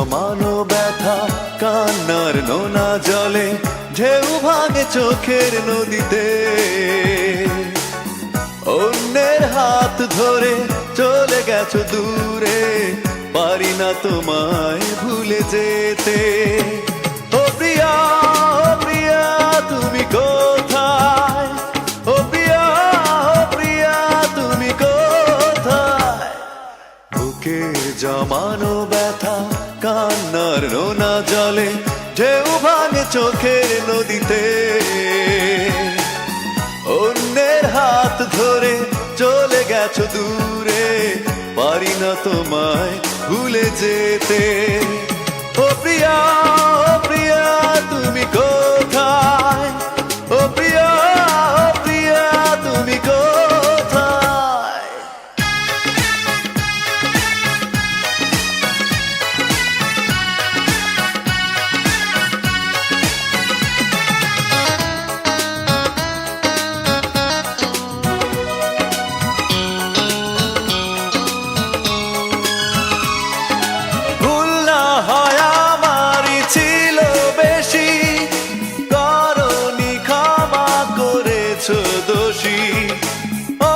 জমানো ব্যথা কান্নার নোনা জলে ঢেউ ভাঙে চোখের নদীতে। অন্যের হাত ধরে চলে গেছো দূরে, পারি না তোমায় ভুলে যেতে। ও প্রিয়া, ও প্রিয়া তুমি কোথায়? ও প্রিয়া, ও প্রিয়া তুমি কোথায়? বুকের জমানো ব্যথা কান্নার নোনা জলে ঢেউ ভাঙে চোখের নদীতে। অন্যের হাত ধরে চলে গেছো দূরে, পারি না তোমায় ভুলে যেতে। ও প্রিয়া, ও প্রিয়া তুমি কোথায়? ও প্রিয়া, ও প্রিয়া তুমি কোথায়?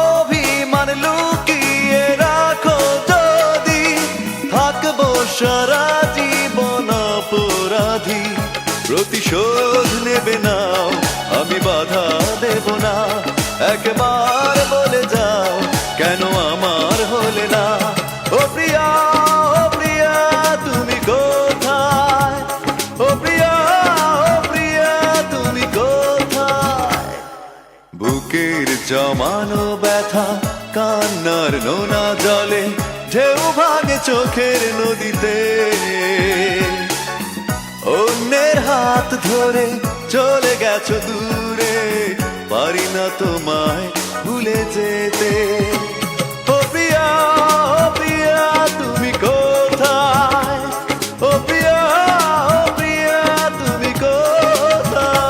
অভিমান লুকিয়ে রাখো যদি, থাকবো সারা জীবন অপরাধী। প্রতিশোধ নেবে নাও, আমি বাধা দেব না। একবার বলে যাও, কেন আমার হলে না? ও প্রিয়া, ও প্রিয়া তুমি কোথায়? ও প্রিয়া, ও প্রিয়া তুমি কোথায়? বুকের জমানো ব্যথা কান্নার নোনা জলে ঢেউ ভাঙে চোখের নদীতে। অন্যের হাত ধরে চলে গেছো দূরে, পারি না তোমায় ভুলে যেতে। ও প্রিয়া, ও প্রিয়া তুমি কোথায়? ও প্রিয়া, ও প্রিয়া তুমি কোথায়?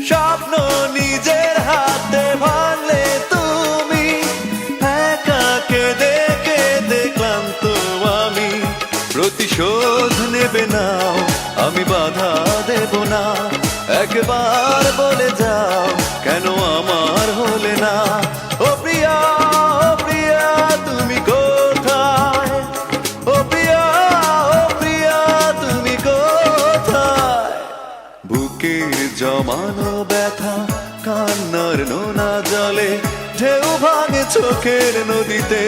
স্বপ্ন নিজের হাতে ভাঙলে তুমি, একা কেঁদে কেঁদে ক্লান্ত আমি। প্রতিশোধ নেবে নাও, আমি বাধা দেব না। একবার বলে যাও, কেন আমার হলে না? ও প্রিয়া, ও প্রিয়া তুমি কোথায়? ও প্রিয়া, ও প্রিয়া তুমি কোথায়? বুকের জমানো ব্যথা কান্নার নোনা জলে ঢেউ ভাঙে চোখের নদীতে।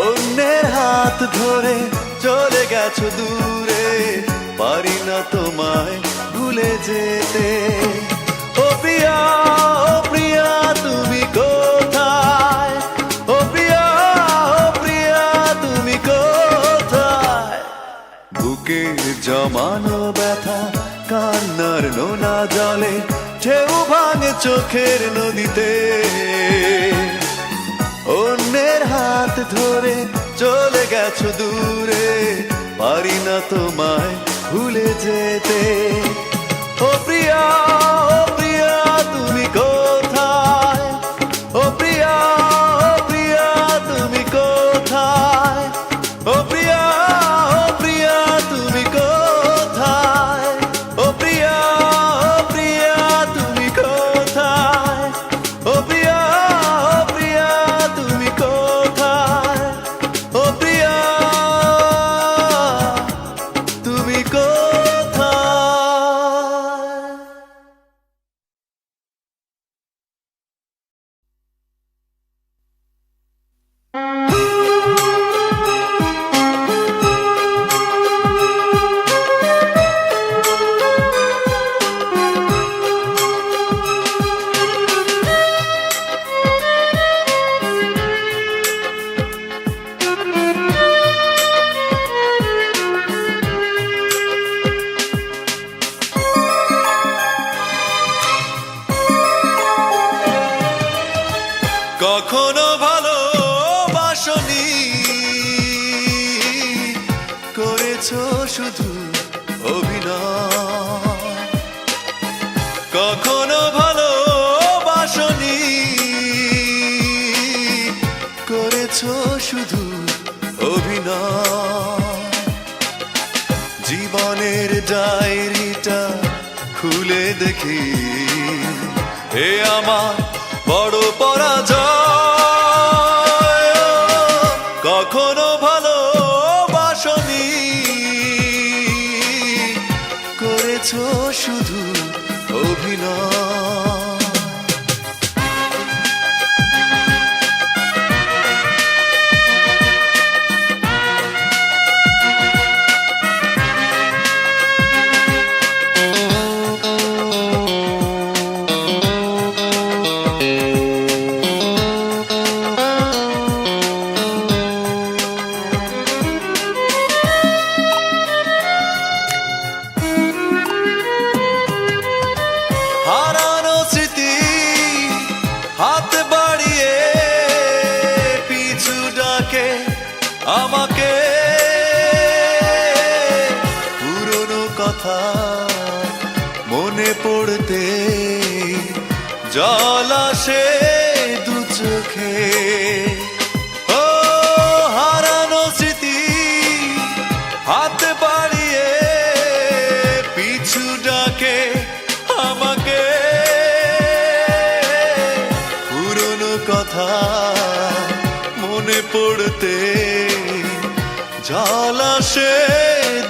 অন্যের হাত ধরে চলে গেছো দূরে, পারি না তোমায় ভুলে যেতে। ও প্রিয়া, ও প্রিয়া তুমি কোথায়? ও প্রিয়া, ও প্রিয়া তুমি কোথায়? বুকের জমানো ব্যথা কান্নার নোনা জলে ঢেউ ভাঙে চোখের নদীতে। অন্যের হাত ধরে চলে গেছো দূরে, পারি না তোমায় ভুলে যেতে। ও প্রিয়া, ও প্রিয়া তুমি কোথায়? ও প্রিয়া, ও প্রিয়া তুমি কোথায়? ও প্রিয়া, ও প্রিয়া তুমি কোথায়? ও প্রিয়া, ও প্রিয়া তুমি কোথায়? ও প্রিয়া, ও প্রিয়া তুমি কোথায়? ও প্রিয়া তুমি কোথায়? শুধু অভিনয়। জীবনের ডায়েরিটা খুলে দেখি, এ আমার বড় পরাজয়। কখনো ভালোবাসনি, করেছো শুধু অভিনয়। হারানো স্মৃতি হাত বাড়িয়ে পিছু ডাকে আমাকে, পুরনো কথা মনে পড়তে জল আসে দু চোখে। ও হারানো স্মৃতি হাত বাড়িয়ে পিছু ডাকে আমাকে, পুরনো কথা মনে পড়তে জল আসে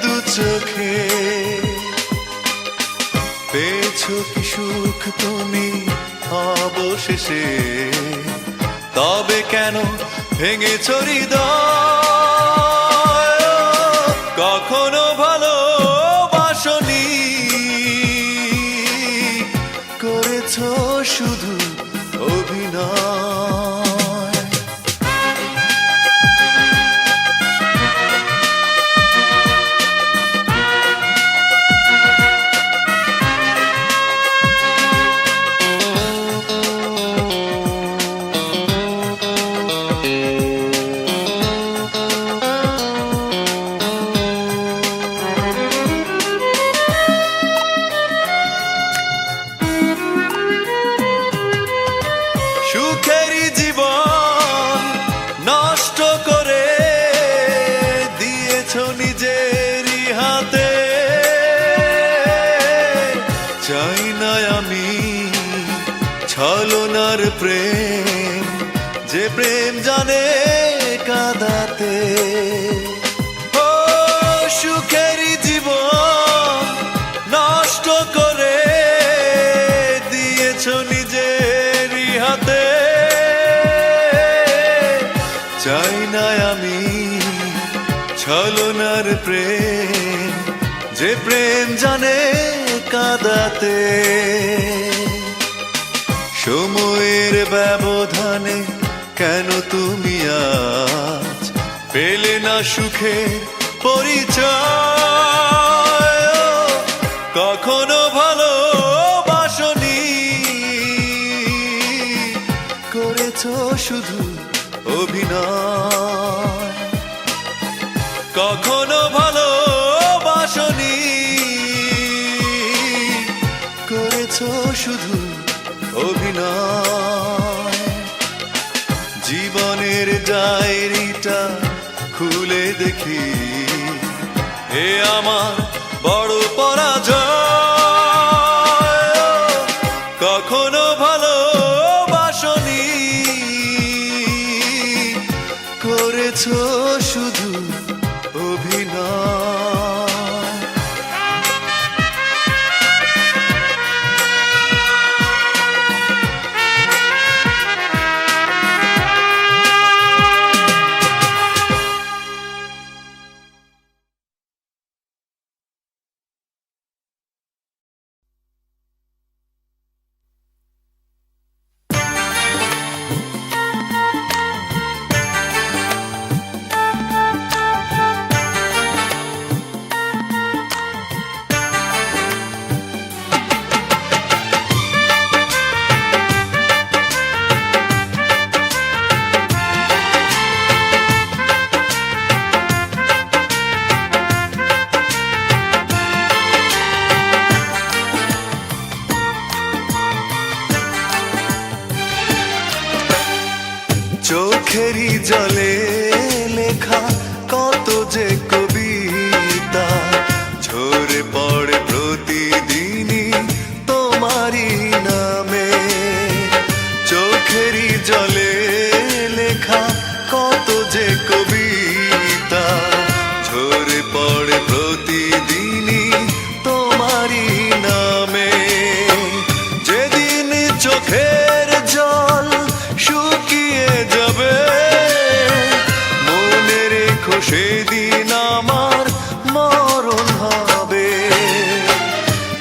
দু চোখে। পেয়েছো কি সুখ তুমি অবশেষে, তবে কেন ভেঙেছো হৃদয়? কখনো ভালোবাসনি, করেছো শুধু অভিনয়। সুখেরই জীবন নষ্ট করে দিয়েছো নিজেরই হাতে। চাই না আমি ছলনার প্রেম, যে প্রেম জানে কাঁদাতে। ও সুখেরই জীবন নষ্ট করে দিয়েছো নিজেরই হাতে। চাই না আমি ছলনার প্রেম, যে প্রেম জানে কাঁদাতে। সময়ের ব্যবধানে কেন তুমি আজ পেলে না সুখের পরিচয়? কখনো ভালোবাসনি, করেছো শুধু অভিনয়। কখনো ভালোবাসনি, করেছো শুধু অভিনয়। জীবনের ডায়েরিটা খুলে দেখি, এ আমার বড় পরাজয়। কখনো ভালোবাসনি, করেছো শুধু অভিনয়। কত যে কবিতা ঝরে পড়ে প্রতিদিনই তোমারই নামে। যেদিন চোখের জল শুকিয়ে যাবে মনে রেখো সেদিন আমার মরণ হবে।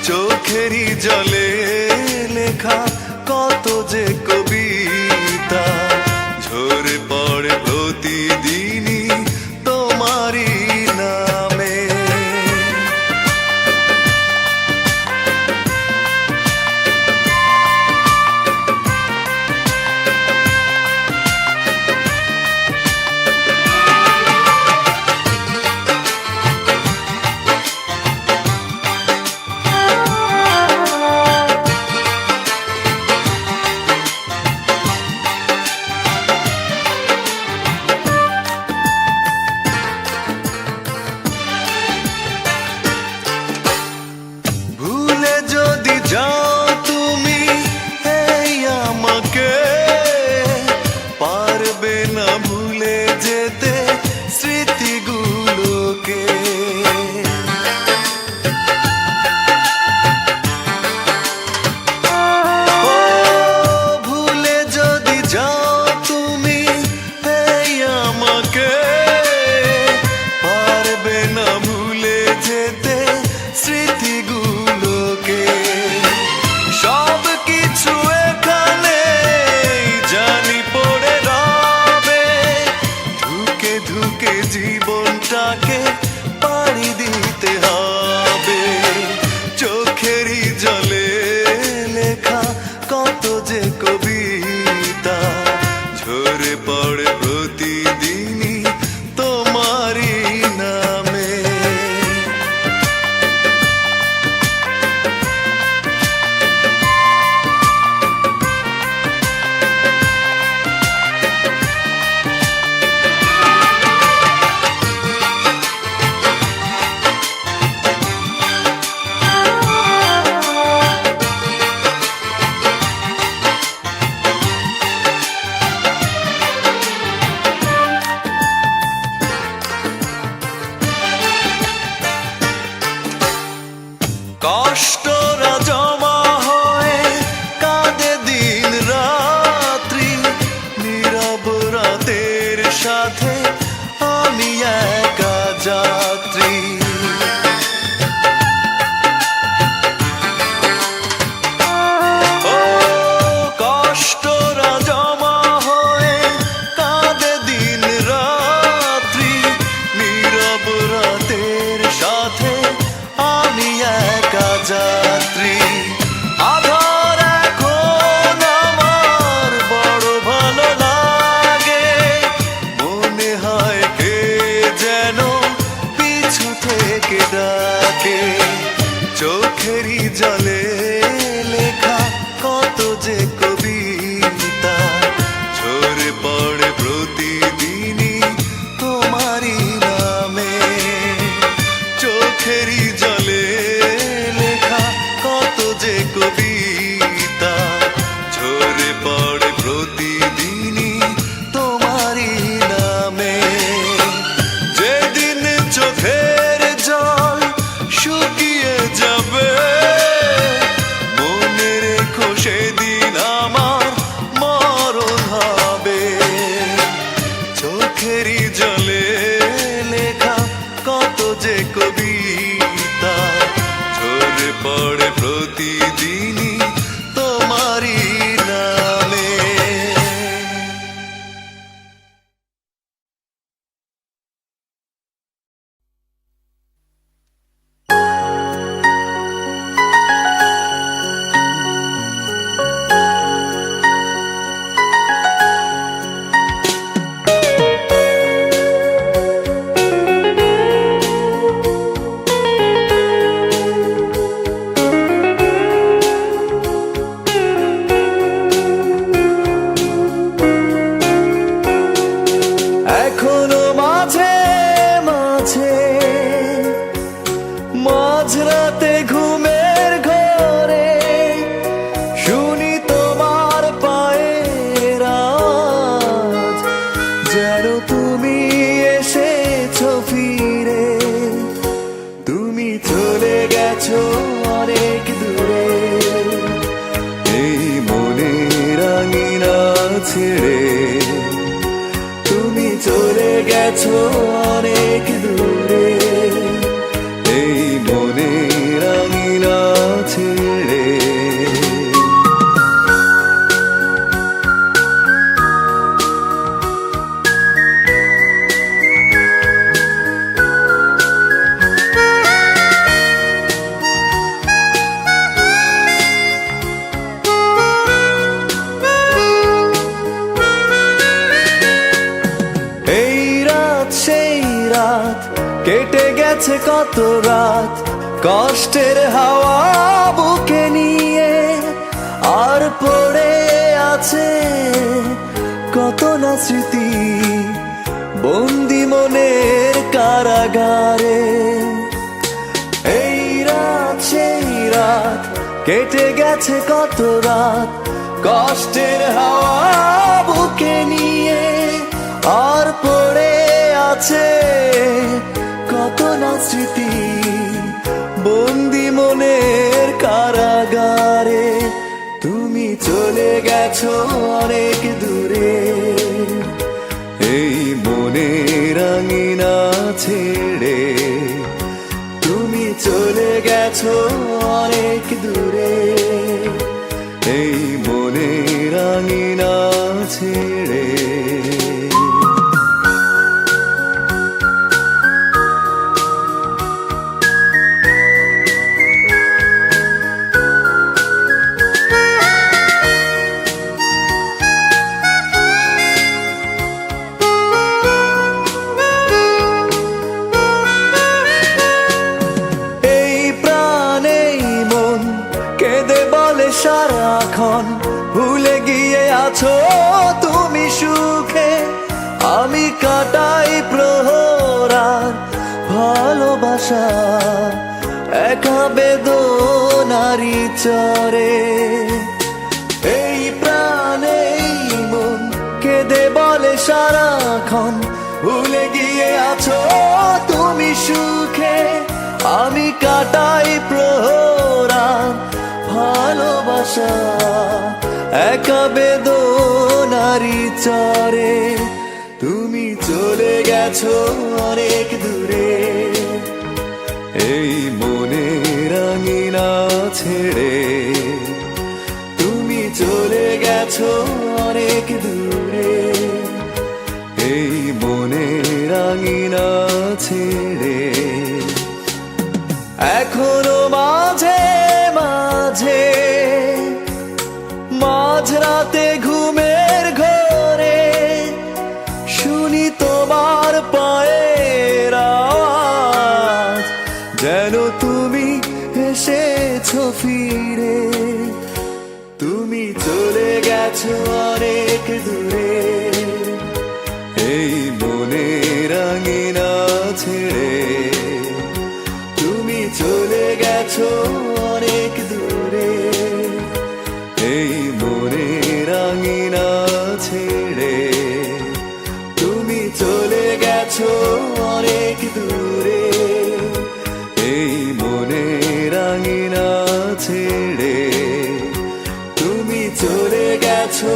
চোখেরই জলে লেখা কত যে কবিতা ঝরে পড়ে প্রতিদিনই তোমারই নামে। ভুলে যদি যাও তুমি এই আমাকে পারবে না ভুলে যেতে স্মৃতিগুলোকে। ও ভুলে যদি যাও তুমি এই আমাকে পারবে না ভুলে যেতে স্মৃতিগুলোকে। সব কিছু এখানে জানি পড়ে রবে ধুকে ধুকে জীবনটাকে পাড়ি দিতে হবে। চোখেরই জলে লেখা কত যে কবিতা ঝরে পড়ে প্রতিদিনই তোমারই নামে। কষ্টরা জমা হয়ে কাঁদে দিন রাত্রি নীরব রাতের সাথে আমি একা যাত্রী। ও কষ্টরা জমা হয়ে কাঁদে দিন রাত্রি নীরব রাতের সাথে আমি একা যাত্রী। আধার এখন আমার বড় ভালো লাগে মনে হয় কে যেন তুমি এসেছো ফিরে। তুমি চলে গেছো অনেক দূরে, এই মনের আঙিনা ছেড়ে। তুমি চলে গেছো অনেক দূরে, এই মনের আঙিনা ছেড়ে। কেটে গেছে কত রাত কষ্টের হাওয়া বুকে নিয়ে, আর পড়ে আছে কত না স্মৃতি বন্দি মনের কারাগারে। এই রাত সেই রাত কেটে গেছে কত রাত কষ্টের হাওয়া বুকে নিয়ে, আর পড়ে আছে কত না স্মৃতি বন্দি মনের কারাগারে। তুমি চলে গেছো অনেক দূরে, এই মনের আঙিনা ছেড়ে। তুমি চলে গেছো অনেক দূরে, এই মনের আঙিনা ছেড়ে। সারাক্ষণ ভুলে গিয়ে আছো তুমি সুখে, আমি কাটাই প্রহরার ভালোবাসা একা বেদনারি চরে। এই প্রাণে মন কেঁদে বলে সারাক্ষণ ভুলে গিয়ে আছো তুমি সুখে, আমি কাটাই প্রহরার ভালোবাসা একা বেদনারি চরে। তুমি চলে গেছো অনেক দূরে, এই মনের আঙিনা ছেড়ে। তুমি চলে গেছো অনেক দূরে, এই মনের আঙিনা ছেড়ে। এখনো মাঝে মাঝে মাঝরাতে ঘুমের ঘরে শুনি তোমার পায়ের আওয়াজ, যেন তুমি এসেছো ফিরে। তুমি চলে গেছো অনেক দূরে, এই মনের আঙিনা ছেড়ে। তুমি চলে গেছো অনেক দূরে, এই মনের আঙিনা ছেড়ে। তুমি চলে গেছো অনেক দূরে, এই মনের আঙিনা ছেড়ে। তুমি চলে গেছো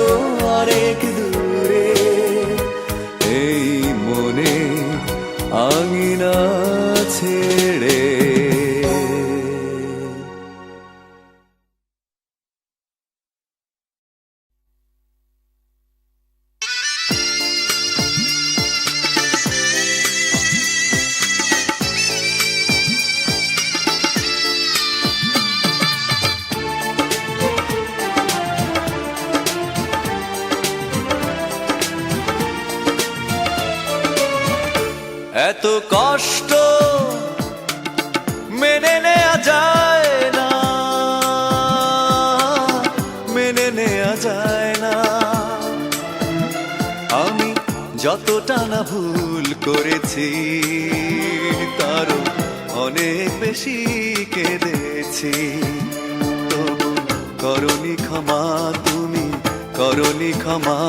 অনেক দূরে, এই মনের আঙিনা ছেড়ে। এত কষ্ট মেনে নেওয়া যায় না, মেনে নেওয়া যায় না। আমি যতটা না ভুল করেছি তারও অনেক বেশি কেঁদেছি। তবু করনি ক্ষমা, তুমি করনি ক্ষমা।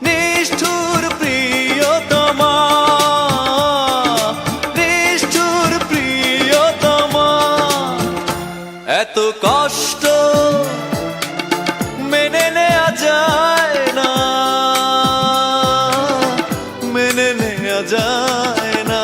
নিষ্ঠুর প্রিয় মেনে নেওয়া যায় না।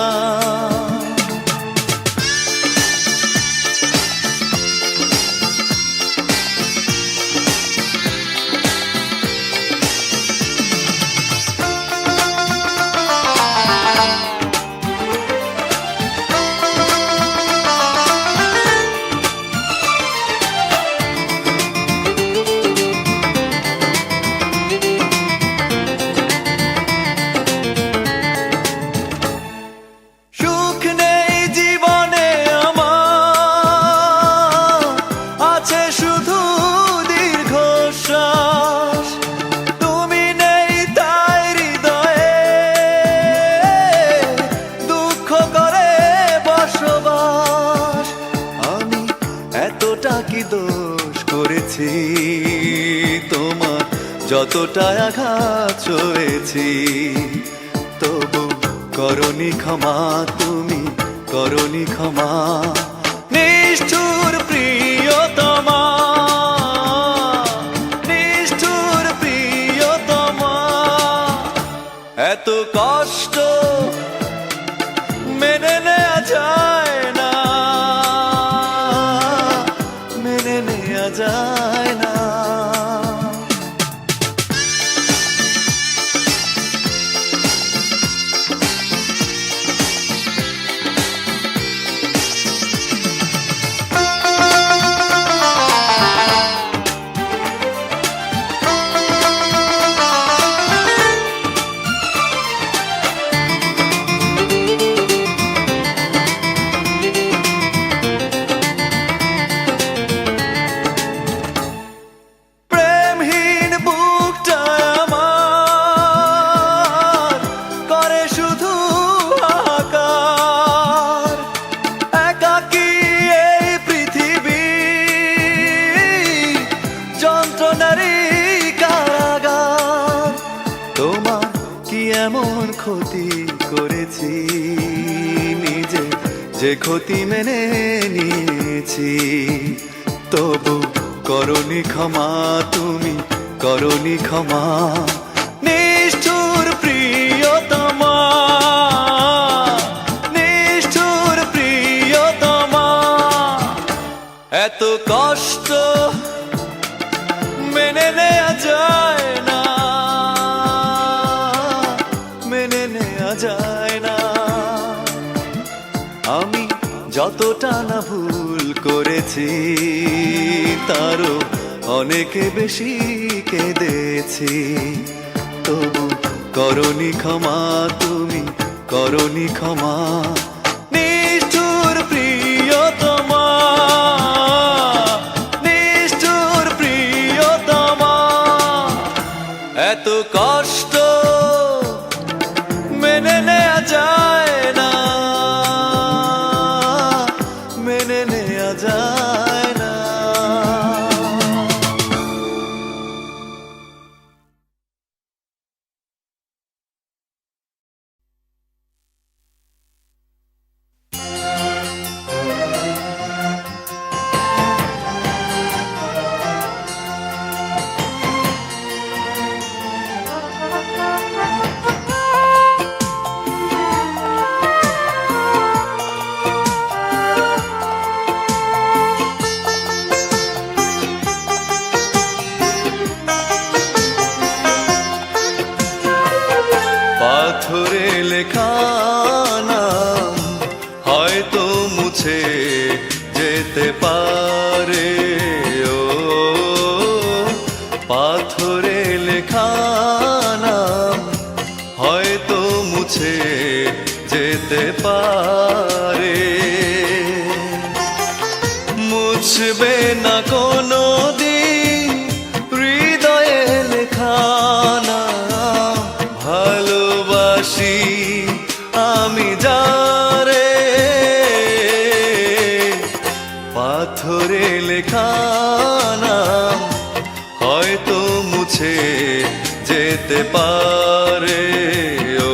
দোষ করেছি তোমার, যতটা আঘাত সয়েছি, তবু করনি ক্ষমা, তুমি করনি ক্ষমা। নিষ্ঠুর প্রিয়তমা, নিষ্ঠুর প্রিয়তমা, এত কষ্ট মেনে নেওয়া যায় না, মেনে নেওয়া যায় না। তোমার কি এমন ক্ষতি করেছি, নিজে যে ক্ষতি মেনে নিয়েছি, তবু করনি ক্ষমা, তুমি করনি ক্ষমা। নিষ্ঠুর প্রিয়তমা, নিষ্ঠুর প্রিয়তমা, এত কষ্ট মেনে নেওয়া যায় না, মেনে নেওয়া যায় না। আমি যতটা না ভুল করেছি, তারও অনেক বেশি কেঁদেছি, তবু করনি ক্ষমা, তুমি করনি ক্ষমা। নিষ্ঠুর প্রিয়তমা, নিষ্ঠুর প্রিয়তমা, এত কষ্ট মেনে নেওয়া যায় না, মেনে নেওয়া যায় না। পাথরে লেখা নাম হয়তো মুছে যেতে পারে, ও পাথরে লেখা নাম হয়তো মুছে যেতে পারে, মুছবে না কোনো দিন হৃদয়ে লেখা নাম। ভালোবাসি আমি যারে, পাথরে লেখা নাম হয়তো মুছে যেতে পারে, ও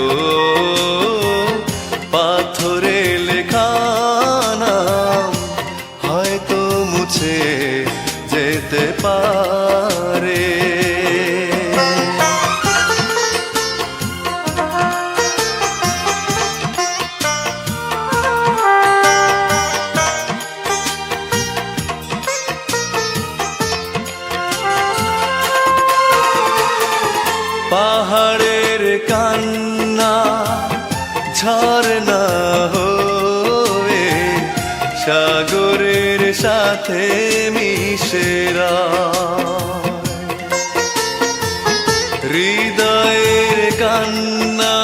পাথরে লেখা নাম হয়তো মুছে যেতে পারে। ঝরনা হয়ে সাগরের সাথে মিশেরা, হৃদয়ের কান্না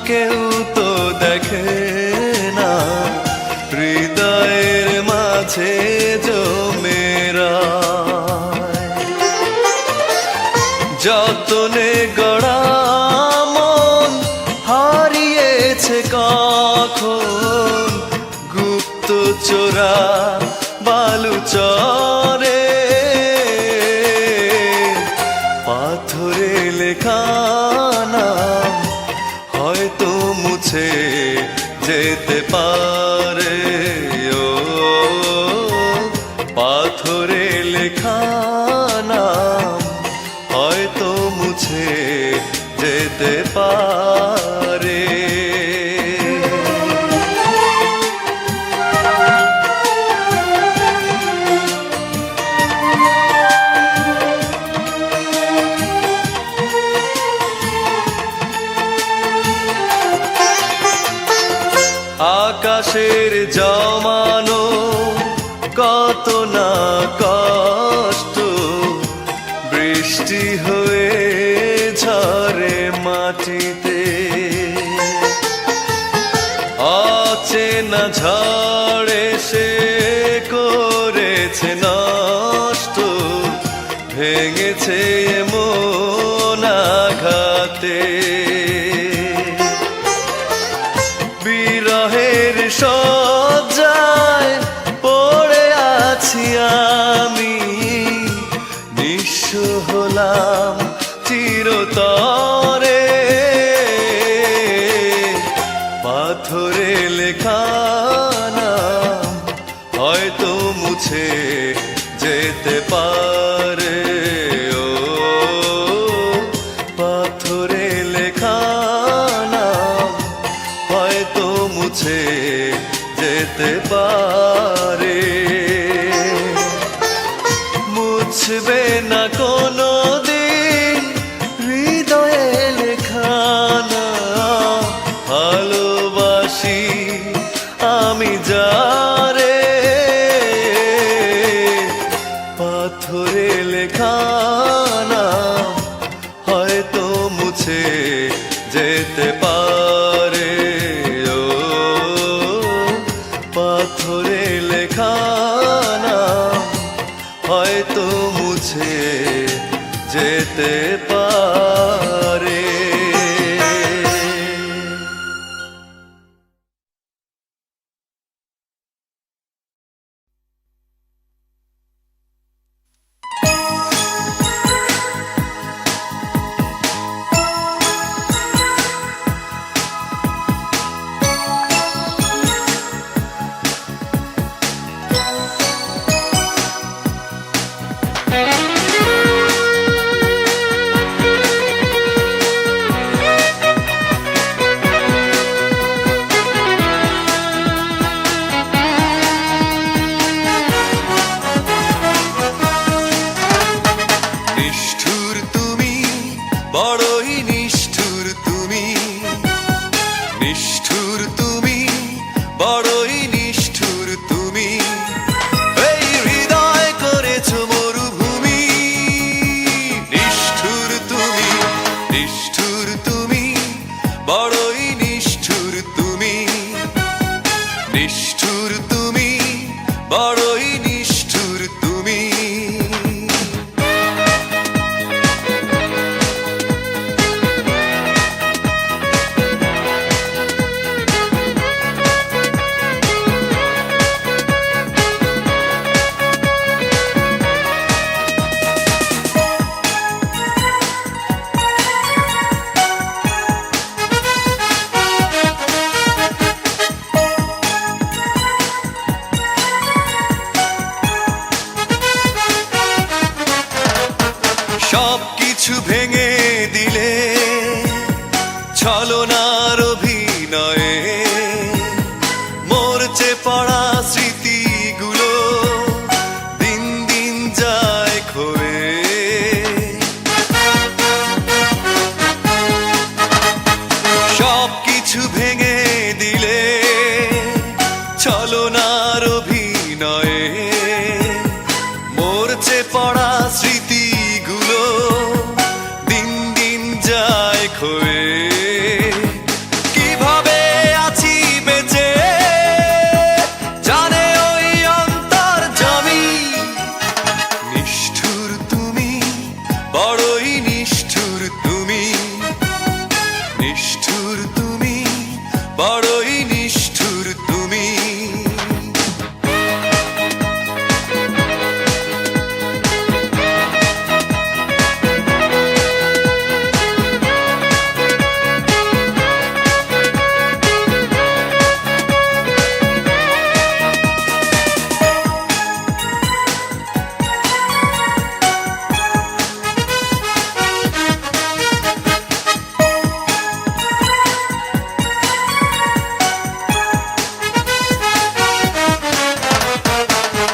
কেউ তো দেখে না, হৃদয়ের মাঝে জমেরা। যতনে গড়া মন হারিয়েছে কখন, গুপ্ত চোরা বালুচরে পাথরে লেখা নাম হয়তো মুছে যেতে পারে। ও পাথরে লেখা নাম হয়তো মুছে যেতে পারে। আকাশের জমানো কত না কষ্ট, বৃষ্টি হয়ে ঝরে মাটিতে। অচেনা ঝড়ে সে করেছে নষ্ট, ভেঙেছে মন আঘাতে। বিরহের শয্যায় পড়ে আছি আমি, নিঃস্ব হলাম চিরতরে। পাথরে লেখা নাম হয়তো মুছে যেতে পারে। ও পাথরে লেখা নাম হয়তো মুছে যেতে পারে। মুছবে না কোনো দিন হৃদয়ে লেখা নাম, ভালোবাসি আমি যারে। পাথরে লেখা নাম হয়তো মুছে যেতে পারে। ও পাথরে লেখা নাম হয়তো মুছে যেতে পারে। সবকিছু ভেঙে দিলে ছলনার অভিনয়ে মরচে পড়া স্মৃতিগুলো দিন দিন যায় ক্ষয়ে। সবকিছু কিছু ভেঙে দিলে ছলনার অভিনয়ে মরচে পড়া স্মৃতিগুলো দিন দিন যায় ক্ষয়ে কিভাবে আছি বেঁচে জানে ওই অন্তর জমি নিষ্ঠুর তুমি বড়ই নিষ্ঠুর তুমি নিষ্ঠুর তুমি বড়ই নিষ্ঠুর তুমি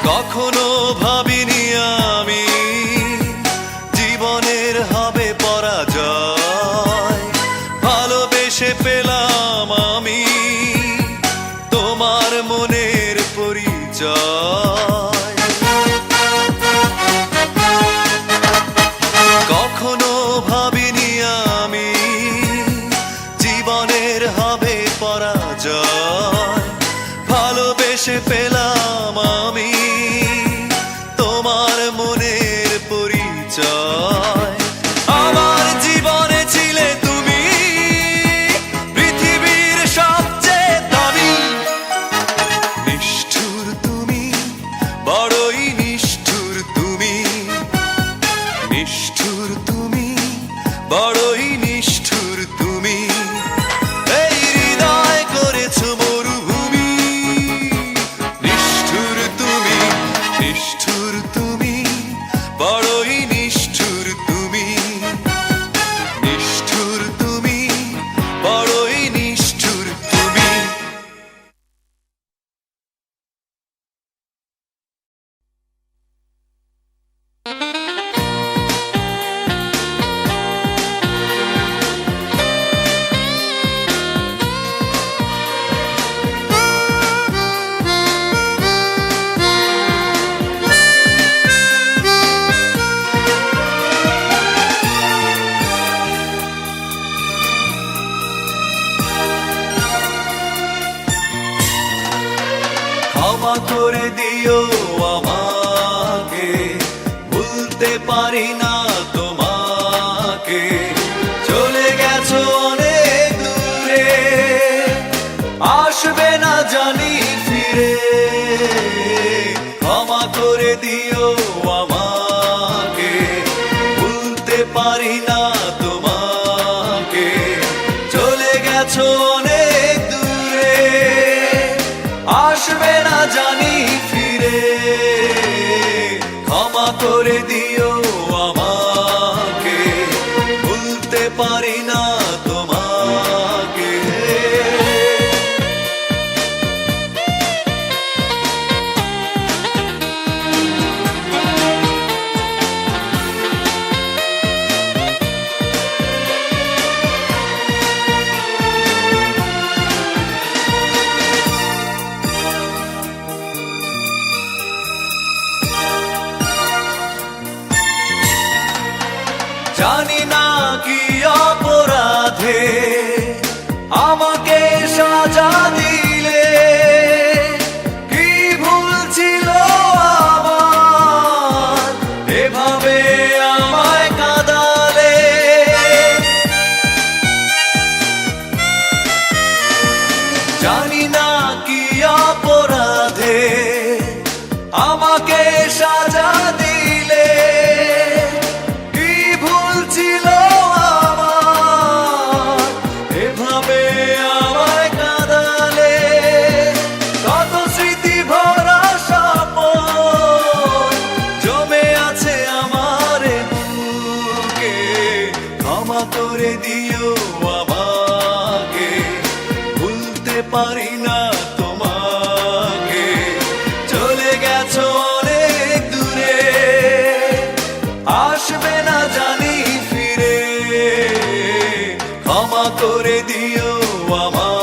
কখনো ভাবিনি আমি জীবনের হবে পরাজয় ভালোবেসে পেলাম আমি তোমার মনের পরিচয় কখনো ভাবিনি আমি জীবনের হবে পরাজয় ভালোবেসে পেলাম আমি তোমার মনের পরিচয় আমার জীবনে ছিলে তুমি পৃথিবীর সবচেয়ে দামি নিষ্ঠুর তুমি বড়ই নিষ্ঠুর তুমি নিষ্ঠুর তুমি বড়ই নিষ্ঠুর তুমি এই হৃদয় করেছো মরুভূমি নিষ্ঠুর তুমি নিষ্ঠুর তুমি বড়ই নিষ্ঠুর তুমি নিষ্ঠুর তুমি বড়ই নিষ্ঠুর তুমি ক্ষমা করে দিও আমাকে ভুলতে পারি না তোমাকে চলে গেছো অনেক দূরে আসবে না জানি ফিরে ক্ষমা করে দিও আমাকে ভুলতে পারি না তোমাকে চলে গেছো অনেক দূরে আসবে না জানি ফিরে ক্ষমা করে দিও আমাকে ভুলতে পারি না তোমাকে জানি না কি অপরাধে আমাকে সাজা দিলে কি ভুল ছিল আমার এভাবে আমায় কাঁদালে জানি না কি অপরাধে আমাকে সাজা দিলে ছিল আমার এভাবে আমায় কাঁদালে কত স্মৃতি ভরা স্বপন জমে আছে আমার বুকে ক্ষমা করে দিও আমাকে ভুলতে পারি না তোমাকে চলে গেছো অনেক দূরে আসবে না জানি ফিরে ক্ষমা করে দিও আমাকে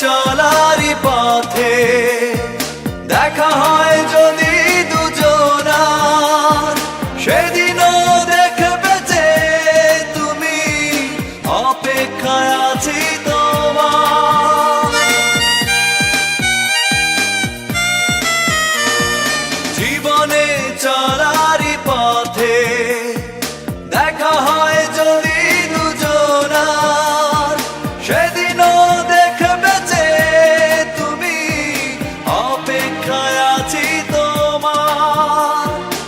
চলারই পথে দেখা হয় যদি দুজনার, সেদিনও দেখবে যে তুমি, অপেক্ষায় আছি তোমার। জীবনে চলারই পথে দেখা হয় যদি